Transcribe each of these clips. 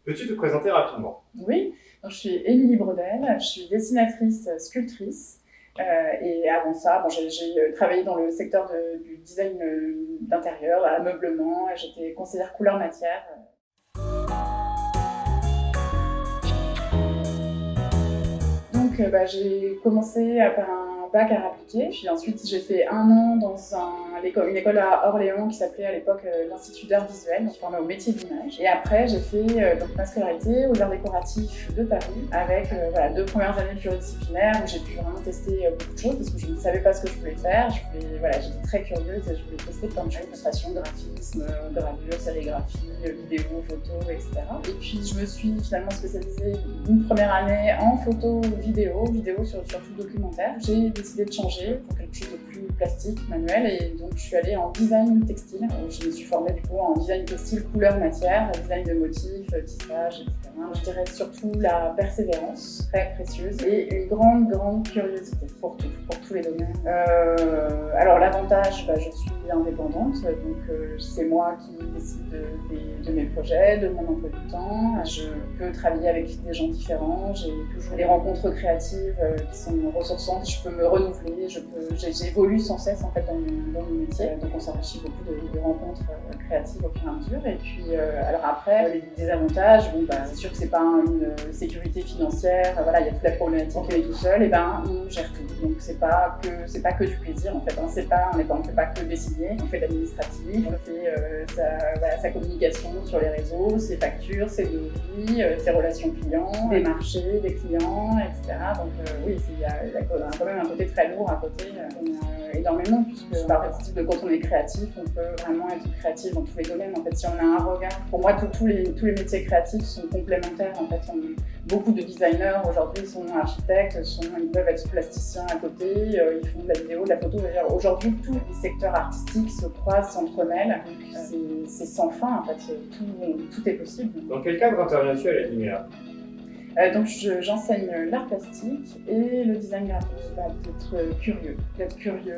Peux-tu te présenter rapidement? Oui, donc je suis Émilie Bredel, je suis dessinatrice, sculptrice. Et avant ça, j'ai travaillé dans le secteur du design d'intérieur, l'ameublement, et j'étais conseillère couleur matière. J'ai commencé par un bac à appliquer, puis ensuite j'ai fait un an dans une école à Orléans qui s'appelait à l'époque l'Institut d'art visuel, qui formait au métier d'image. Et après j'ai fait ma scolarité aux arts décoratifs de Paris avec 2 premières années pluridisciplinaires où j'ai pu vraiment tester beaucoup de choses parce que je ne savais pas ce que je voulais faire. J'étais très curieuse et je voulais tester plein de choses, illustration, graphisme, gravure, sérigraphie, vidéo, photo, etc. Et puis je me suis finalement spécialisée une première année en photo, vidéo surtout documentaire. J'ai décidé de changer pour quelque chose de plus plastique, manuel, et donc je suis allée en design textile. Je me suis formée du coup en design textile, couleur, matière, design de motifs, tissage, etc. Je dirais surtout la persévérance, très précieuse, et une grande curiosité pour tous les domaines. Alors l'avantage, je suis indépendante, donc c'est moi qui décide de mes projets, de mon emploi du temps. Je peux travailler avec des gens différents, j'ai toujours des rencontres créatives qui sont ressourçantes, je peux me renouveler, j'évolue sans cesse en fait dans mon métier, donc on s'enrichit beaucoup de rencontres créatives au fur et à mesure. Et puis alors après, les désavantages, c'est sûr que c'est pas une sécurité financière, il y a toute la problématique, on est tout seul, et on gère tout, donc c'est pas que du plaisir en fait, on fait pas que dessiner, on fait de l'administratif, on fait sa communication sur les réseaux, ses factures, ses devis, ses relations clients, des marchés, des clients, etc. Donc oui, il y a quand même un côté très lourd à côté, énormément, puisque par principe, quand on est créatif, on peut vraiment être créatif dans tous les domaines. En fait, si on a un regard, pour moi, tous les métiers créatifs sont complémentaires. En fait, beaucoup de designers aujourd'hui sont architectes, ils peuvent être plasticiens à côté, ils font de la vidéo, de la photo. Aujourd'hui, tous les secteurs artistiques se croisent, s'entremêlent. C'est sans fin, en fait, tout est possible. Dans quel cadre interviens-tu à la Lumière? Donc j'enseigne l'art plastique et le design graphique. D'être curieux,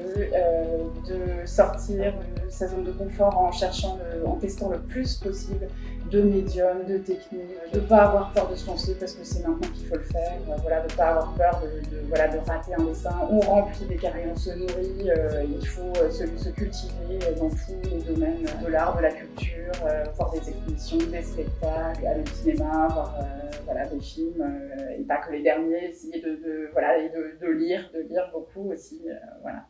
de sortir de sa zone de confort en testant le plus possible de médiums, de techniques, de ne pas avoir peur de se lancer parce que c'est maintenant qu'il faut le faire, de ne pas avoir peur de rater un dessin. On remplit des carrés, on se nourrit, il faut se cultiver dans tous les domaines de l'art, de la culture, voir des expositions, des spectacles, aller au cinéma, voir des films, et pas que les derniers, essayer de lire beaucoup aussi, voilà.